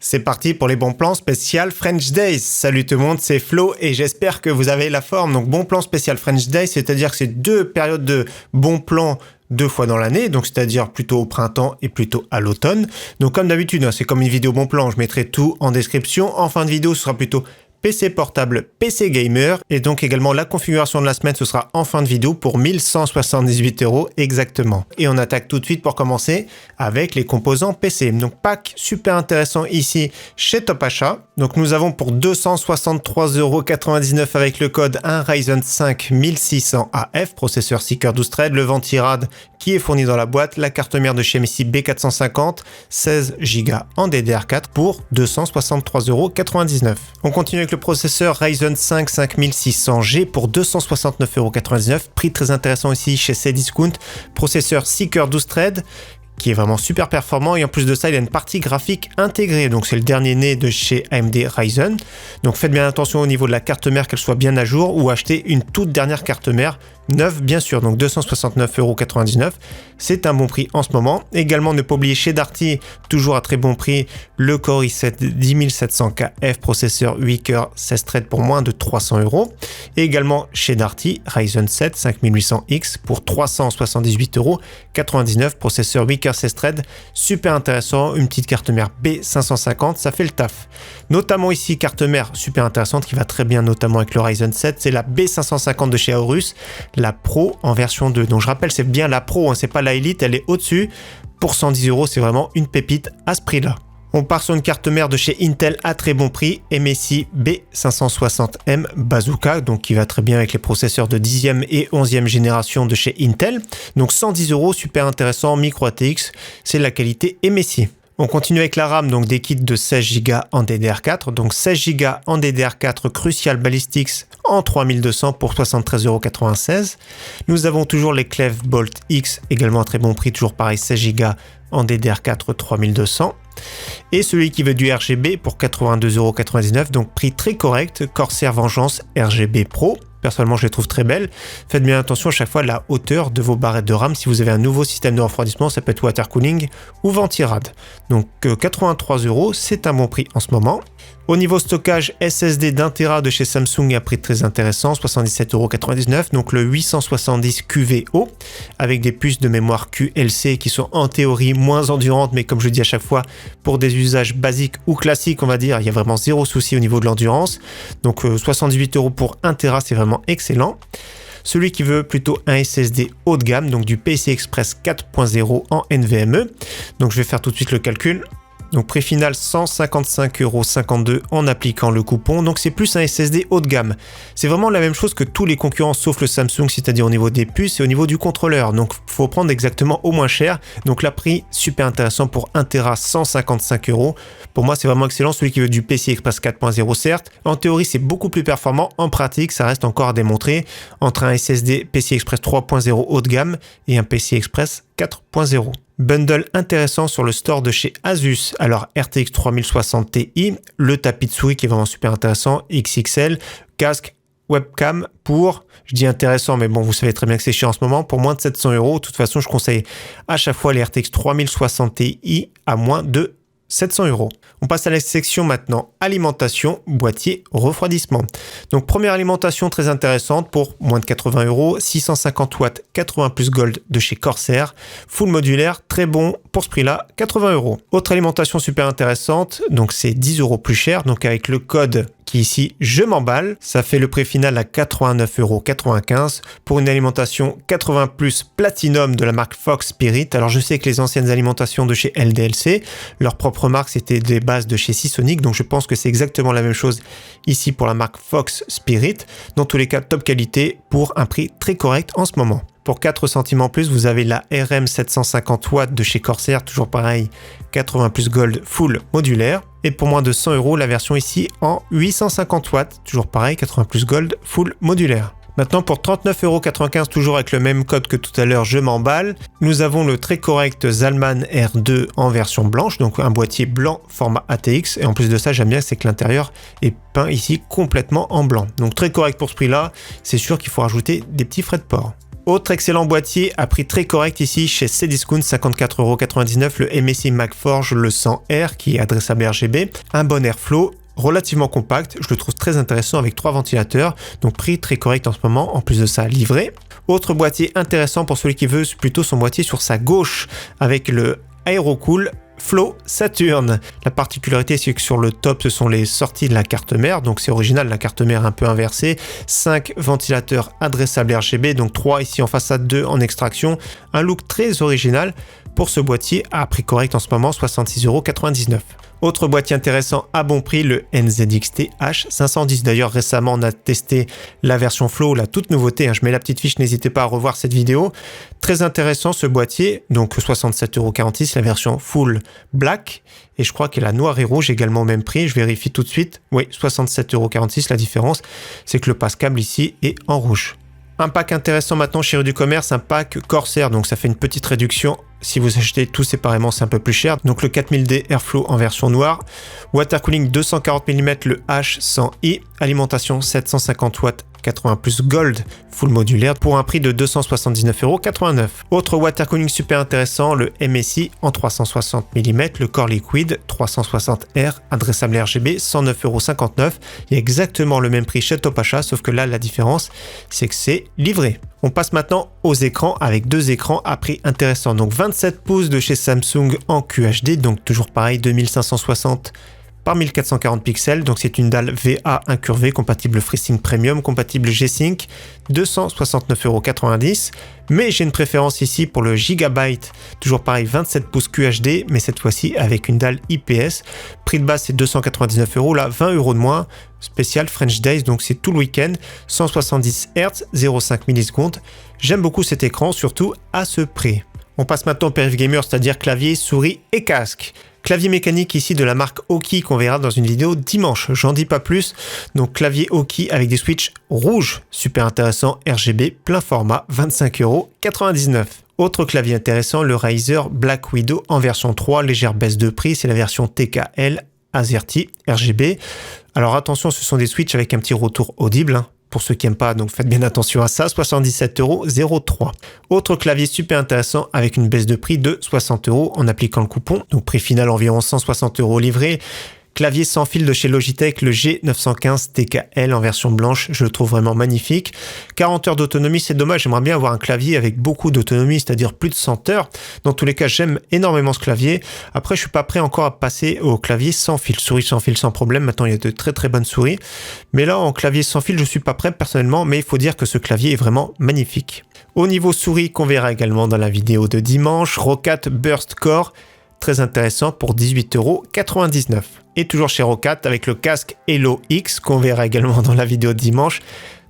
C'est parti pour les bons plans spécial French Days. Salut tout le monde, c'est Flo et j'espère que vous avez la forme. Donc bon plan spécial French Days, c'est-à-dire que c'est deux périodes de bons plans deux fois dans l'année, donc c'est-à-dire plutôt au printemps et plutôt à l'automne. Donc comme d'habitude, c'est comme une vidéo bon plan, je mettrai tout en description. En fin de vidéo, ce sera plutôt PC portable, PC gamer et donc également la configuration de la semaine, ce sera en fin de vidéo pour 1178 € exactement. Et on attaque tout de suite pour commencer avec les composants PC. Donc pack super intéressant ici chez Top Achat. Donc nous avons pour 263,99 € avec le code un Ryzen 5 1600 AF, processeur Seeker 12 threads, le Ventirad qui est fourni dans la boîte, la carte mère de chez MSI B450, 16 Go en DDR4 pour 263,99 €. On continue avec le processeur Ryzen 5 5600G pour 269,99 €, prix très intéressant ici chez Cdiscount, processeur Seeker 12 threads qui est vraiment super performant et en plus de ça il a une partie graphique intégrée, donc c'est le dernier né de chez AMD Ryzen. Donc faites bien attention au niveau de la carte mère qu'elle soit bien à jour ou achetez une toute dernière carte mère neuve bien sûr, donc 269,99 €, c'est un bon prix en ce moment. Également ne pas oublier chez Darty, toujours à très bon prix, le Core i7 10700KF, processeur 8 cœurs 16 threads pour moins de 300 €. Et également chez Darty, Ryzen 7 5800X pour 378,99 €, processeur 8 cœurs 16 threads, super intéressant, une petite carte mère B550, ça fait le taf. Notamment ici, carte mère super intéressante qui va très bien notamment avec le Ryzen 7, c'est la B550 de chez Aorus, la Pro en version 2. Donc je rappelle, c'est bien la Pro, c'est pas la Elite, elle est au-dessus. Pour 110 €, c'est vraiment une pépite à ce prix-là. On part sur une carte mère de chez Intel à très bon prix, MSI B560M Bazooka, donc qui va très bien avec les processeurs de 10e et 11e génération de chez Intel. Donc 110 €, super intéressant, micro ATX, c'est la qualité MSI. On continue avec la RAM, donc des kits de 16 Go en DDR4, donc 16 Go en DDR4 Crucial Ballistics en 3200 pour 73,96 €. Nous avons toujours les Clef Bolt X, également à très bon prix, toujours pareil, 16 Go en DDR4 3200. Et celui qui veut du RGB pour 82,99 €, donc prix très correct, Corsair Vengeance RGB Pro. Personnellement, je les trouve très belles. Faites bien attention à chaque fois à la hauteur de vos barrettes de RAM. Si vous avez un nouveau système de refroidissement, ça peut être water cooling ou Ventirad. Donc 83 €, c'est un bon prix en ce moment. Au niveau stockage, SSD d'1 Tera de chez Samsung à prix très intéressant, 77,99 €, donc le 870 QVO, avec des puces de mémoire QLC qui sont en théorie moins endurantes, mais comme je dis à chaque fois, pour des usages basiques ou classiques, on va dire, il y a vraiment zéro souci au niveau de l'endurance. Donc 78 € pour 1 Tera, c'est vraiment excellent. Celui qui veut plutôt un SSD haut de gamme, donc du PCI Express 4.0 en NVMe, donc je vais faire tout de suite le calcul. Donc prix final 155,52 € en appliquant le coupon. Donc c'est plus un SSD haut de gamme. C'est vraiment la même chose que tous les concurrents sauf le Samsung, c'est-à-dire au niveau des puces et au niveau du contrôleur. Donc faut prendre exactement au moins cher. Donc là prix super intéressant pour 1 Tera, 155 €. Pour moi c'est vraiment excellent. Celui qui veut du PCI Express 4.0 certes. En théorie c'est beaucoup plus performant. En pratique ça reste encore à démontrer entre un SSD PCI Express 3.0 haut de gamme et un PCI Express 4.0. Bundle intéressant sur le store de chez Asus. Alors RTX 3060 Ti, le tapis de souris qui est vraiment super intéressant, XXL, casque, webcam pour, je dis intéressant, mais bon, vous savez très bien que c'est cher en ce moment, pour moins de 700 €. De toute façon, je conseille à chaque fois les RTX 3060 Ti à moins de 700 €. On passe à la section maintenant alimentation, boîtier, refroidissement. Donc première alimentation très intéressante pour moins de 80 €, 650 watts 80 plus gold de chez Corsair, full modulaire, très bon pour ce prix-là, 80 €. Autre alimentation super intéressante, donc c'est 10 € plus cher, donc avec le code qui ici je m'emballe, ça fait le prix final à 89,95 € pour une alimentation 80 plus Platinum de la marque Fox Spirit. Alors je sais que les anciennes alimentations de chez LDLC, leur propre marque c'était des bases de chez Seasonic, donc je pense que c'est exactement la même chose ici pour la marque Fox Spirit. Dans tous les cas top qualité pour un prix très correct en ce moment. Pour 4 centimes en plus, vous avez la RM 750 watts de chez Corsair, toujours pareil, 80 plus gold full modulaire. Et pour moins de 100 €, la version ici en 850 watts, toujours pareil, 80 plus gold full modulaire. Maintenant pour 39,95 €, toujours avec le même code que tout à l'heure, je m'emballe. Nous avons le très correct Zalman R2 en version blanche, donc un boîtier blanc format ATX. Et en plus de ça, j'aime bien, c'est que l'intérieur est peint ici complètement en blanc. Donc très correct pour ce prix-là, c'est sûr qu'il faut rajouter des petits frais de port. Autre excellent boîtier à prix très correct ici chez Cdiscount, 54,99 €, le MSI MagForge, le 100R qui est adressable RGB, un bon airflow, relativement compact, je le trouve très intéressant avec 3 ventilateurs, donc prix très correct en ce moment, en plus de ça livré. Autre boîtier intéressant pour celui qui veut plutôt son boîtier sur sa gauche avec le Aerocool Flow Saturn. La particularité, c'est que sur le top, ce sont les sorties de la carte mère, donc c'est original, la carte mère un peu inversée. 5 ventilateurs adressables RGB, donc 3 ici en façade, 2 en extraction. Un look très original pour ce boîtier à prix correct en ce moment, 66,99 €. Autre boîtier intéressant à bon prix, le NZXT H510. D'ailleurs, récemment, on a testé la version Flow, la toute nouveauté. Je mets la petite fiche, n'hésitez pas à revoir cette vidéo. Très intéressant ce boîtier, donc 67,46 €, la version Full Black. Et je crois que la noire et rouge également au même prix. Je vérifie tout de suite. Oui, 67,46 €. La différence, c'est que le passe-câble ici est en rouge. Un pack intéressant maintenant chez Rue du Commerce, un pack Corsair, donc ça fait une petite réduction. Si vous achetez tout séparément, c'est un peu plus cher. Donc le 4000D Airflow en version noire, water cooling 240 mm, le H100i, alimentation 750 watts, 80 plus Gold, full modulaire, pour un prix de 279,89 €. Autre water cooling super intéressant, le MSI en 360 mm, le Core Liquid 360R, adressable RGB, 109,59 €. Il y a exactement le même prix chez Top Achat, sauf que là, la différence, c'est que c'est livré. On passe maintenant aux écrans avec 2 écrans à prix intéressant. Donc 27 pouces de chez Samsung en QHD, donc toujours pareil, 2560 par 1440 pixels, donc c'est une dalle VA incurvée, compatible FreeSync Premium, compatible G-Sync, 269,90 €. Mais j'ai une préférence ici pour le Gigabyte, toujours pareil, 27 pouces QHD, mais cette fois-ci avec une dalle IPS. Prix de base c'est 299 €, là 20 € de moins, spécial French Days, donc c'est tout le week-end, 170 Hz, 0,5 millisecondes. J'aime beaucoup cet écran, surtout à ce prix. On passe maintenant au périph' gamer, c'est-à-dire clavier, souris et casque. Clavier mécanique ici de la marque Aukey qu'on verra dans une vidéo dimanche, j'en dis pas plus. Donc clavier Aukey avec des switches rouges, super intéressant, RGB, plein format, 25,99 €. Autre clavier intéressant, le Razer Black Widow en version 3, légère baisse de prix, c'est la version TKL AZERTY RGB. Alors attention, ce sont des switches avec un petit retour audible, pour ceux qui n'aiment pas, donc faites bien attention à ça, 77,03 €. Autre clavier super intéressant avec une baisse de prix de 60 € en appliquant le coupon, donc prix final environ 160 € livré. Clavier sans fil de chez Logitech, le G915 TKL en version blanche, je le trouve vraiment magnifique. 40 heures d'autonomie, c'est dommage, j'aimerais bien avoir un clavier avec beaucoup d'autonomie, c'est-à-dire plus de 100 heures. Dans tous les cas, j'aime énormément ce clavier. Après, je suis pas prêt encore à passer au clavier sans fil. Souris sans fil sans problème, maintenant il y a de très très bonnes souris. Mais là, en clavier sans fil, je suis pas prêt personnellement, mais il faut dire que ce clavier est vraiment magnifique. Au niveau souris, qu'on verra également dans la vidéo de dimanche, Roccat Burst Core, très intéressant pour 18,99 €. Et toujours chez Roccat avec le casque Hello X qu'on verra également dans la vidéo de dimanche,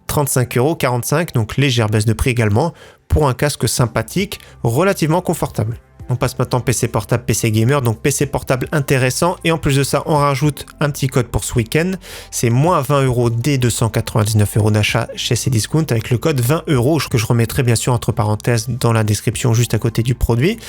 35,45 €, donc légère baisse de prix également pour un casque sympathique, relativement confortable. On passe maintenant PC portable, PC gamer, donc PC portable intéressant et en plus de ça on rajoute un petit code pour ce week-end, c'est moins 20 € dès 299 € d'achat chez Cdiscount avec le code 20 € que je remettrai bien sûr entre parenthèses dans la description juste à côté du produit.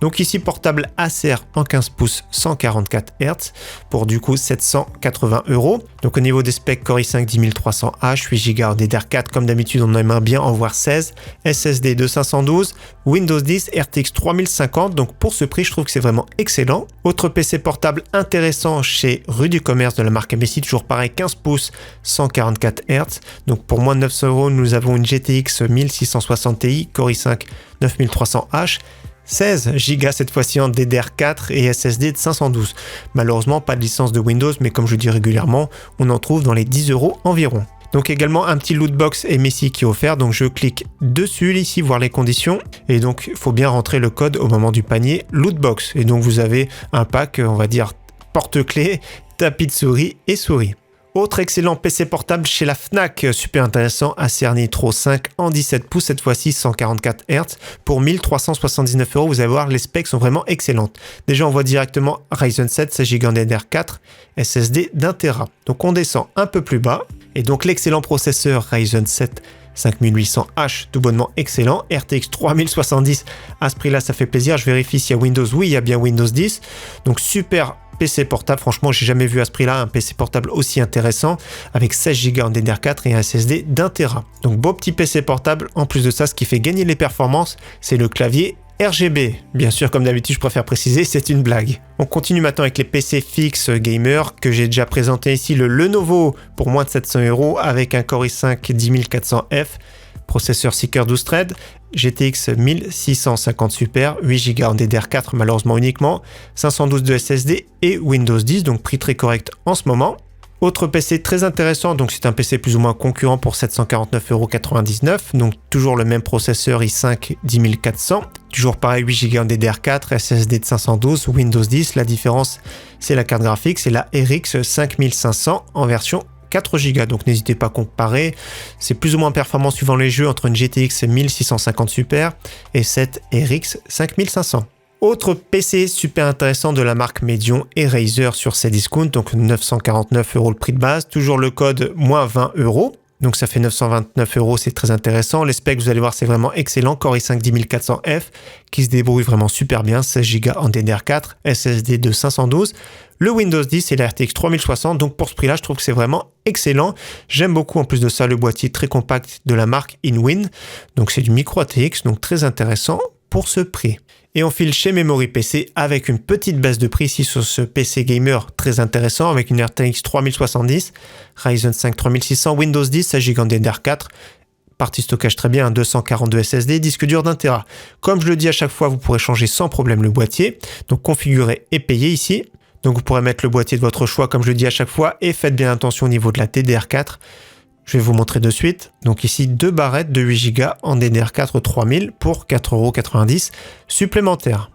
Donc ici portable Acer en 15 pouces 144 Hz pour du coup 780 €. Donc au niveau des specs Core i5 10300H, 8 Go DDR4 comme d'habitude on aimerait bien en voir 16, SSD de 512, Windows 10, RTX 3050. Donc pour ce prix, je trouve que c'est vraiment excellent. Autre PC portable intéressant chez Rue du Commerce de la marque MSI, toujours pareil, 15 pouces, 144 Hz. Donc pour moins de 900 €, nous avons une GTX 1660 Ti, Core i5 9300H, 16 Go cette fois-ci en DDR4 et SSD de 512. Malheureusement, pas de licence de Windows, mais comme je dis régulièrement, on en trouve dans les 10 € environ. Donc également un petit lootbox MSI qui est offert, donc je clique dessus ici, voir les conditions, et donc il faut bien rentrer le code au moment du panier lootbox, et donc vous avez un pack, on va dire porte-clés, tapis de souris et souris. Autre excellent PC portable chez la Fnac, super intéressant, Acer Nitro 5 en 17 pouces, cette fois-ci 144 Hz pour 1379 €. Vous allez voir, les specs sont vraiment excellentes. Déjà, on voit directement Ryzen 7, 16 Go DDR4, SSD d'1 Tera. Donc on descend un peu plus bas, et donc l'excellent processeur Ryzen 7 5800H, tout bonnement excellent, RTX 3070, à ce prix-là, ça fait plaisir. Je vérifie s'il y a Windows, oui, il y a bien Windows 10, donc super PC portable. Franchement, j'ai jamais vu à ce prix-là un PC portable aussi intéressant avec 16 Go en DDR4 et un SSD d'1 Tera. Donc beau petit PC portable. En plus de ça, ce qui fait gagner les performances, c'est le clavier RGB. Bien sûr, comme d'habitude, je préfère préciser, c'est une blague. On continue maintenant avec les PC fixes gamer que j'ai déjà présenté ici, le Lenovo pour moins de 700 € avec un Core i5 10400F, processeur Seeker 12 threads, GTX 1650 Super, 8 Go en DDR4 malheureusement uniquement, 512 de SSD et Windows 10, donc prix très correct en ce moment. Autre PC très intéressant, donc c'est un PC plus ou moins concurrent pour 749,99 €, donc toujours le même processeur i5 10400, toujours pareil 8 Go en DDR4, SSD de 512, Windows 10, la différence c'est la carte graphique, c'est la RX 5500 en version 4 Go, donc n'hésitez pas à comparer, c'est plus ou moins performant suivant les jeux entre une GTX 1650 Super et cette RX 5500. Autre PC super intéressant de la marque Medion et Razer sur Cdiscount, donc 949 € le prix de base, toujours le code moins 20 €, donc ça fait 929 €, c'est très intéressant. Les specs, vous allez voir, c'est vraiment excellent, Core i5 10400F qui se débrouille vraiment super bien, 16 Go en DDR4, SSD de 512, le Windows 10 et la RTX 3060, donc pour ce prix-là, je trouve que c'est vraiment excellent. J'aime beaucoup en plus de ça le boîtier très compact de la marque InWin, donc c'est du micro ATX, donc très intéressant pour ce prix. Et on file chez Memory PC avec une petite baisse de prix ici sur ce PC gamer très intéressant avec une RTX 3070, Ryzen 5 3600, Windows 10, 16 Go en DDR4, partie stockage très bien, 242 SSD, disque dur d'1 Tera. Comme je le dis à chaque fois, vous pourrez changer sans problème le boîtier, donc configurer et payer ici. Donc vous pourrez mettre le boîtier de votre choix comme je le dis à chaque fois et faites bien attention au niveau de la DDR4. Je vais vous montrer de suite. Donc ici, 2 barrettes de 8 Go en DDR4 3000 pour 4,90 € supplémentaires.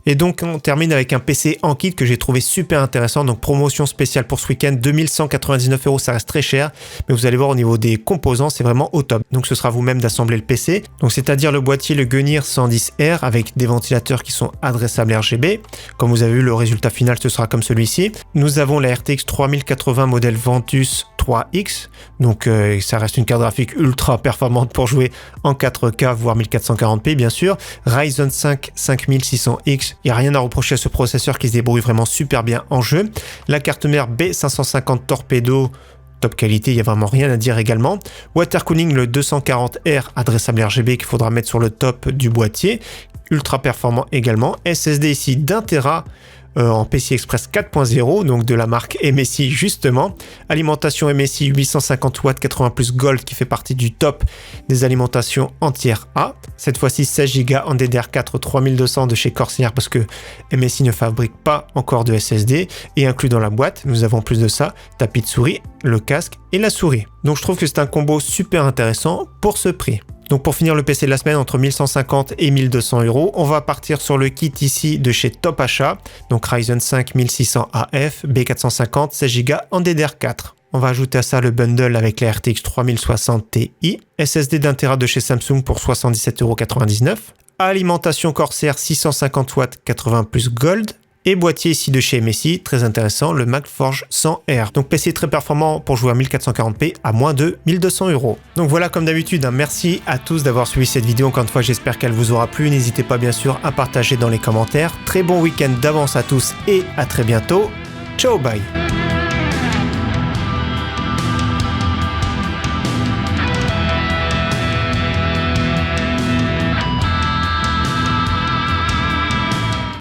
Et donc on termine avec un PC en kit que j'ai trouvé super intéressant, donc promotion spéciale pour ce week-end, 2199 €, ça reste très cher, mais vous allez voir au niveau des composants, c'est vraiment au top. Donc ce sera vous-même d'assembler le PC, donc c'est-à-dire le boîtier, le Gunnir 110R avec des ventilateurs qui sont adressables RGB. Comme vous avez vu, le résultat final ce sera comme celui-ci. Nous avons la RTX 3080 modèle Ventus 3X, donc ça reste une carte graphique ultra performante pour jouer en 4K voire 1440p bien sûr. Ryzen 5 5600X, il n'y a rien à reprocher à ce processeur qui se débrouille vraiment super bien en jeu. La carte mère B550 Torpedo, top qualité, il n'y a vraiment rien à dire également. Water cooling, le 240R adressable RGB qu'il faudra mettre sur le top du boîtier, ultra performant également. SSD ici d'1 Tera en PCI Express 4.0, donc de la marque MSI justement. Alimentation MSI 850 watts 80+ Gold qui fait partie du top des alimentations entières A. Cette fois-ci 16 Go en DDR4 3200 de chez Corsair parce que MSI ne fabrique pas encore de SSD. Et inclus dans la boîte, nous avons en plus de ça tapis de souris, le casque et la souris. Donc je trouve que c'est un combo super intéressant pour ce prix. Donc pour finir le PC de la semaine entre 1150 et 1200 €, on va partir sur le kit ici de chez Top Achat, donc Ryzen 5 1600 AF, B450, 16 Go en DDR4. On va ajouter à ça le bundle avec la RTX 3060 Ti, SSD d'1 Tera de chez Samsung pour 77,99 €, alimentation Corsair 650 watts 80+ Gold, et boîtier ici de chez MSI, très intéressant, le MagForge 100R. Donc PC très performant pour jouer à 1440p à moins de 1200 €. Donc voilà, comme d'habitude, merci à tous d'avoir suivi cette vidéo. Encore une fois, j'espère qu'elle vous aura plu. N'hésitez pas bien sûr à partager dans les commentaires. Très bon week-end d'avance à tous et à très bientôt. Ciao, bye.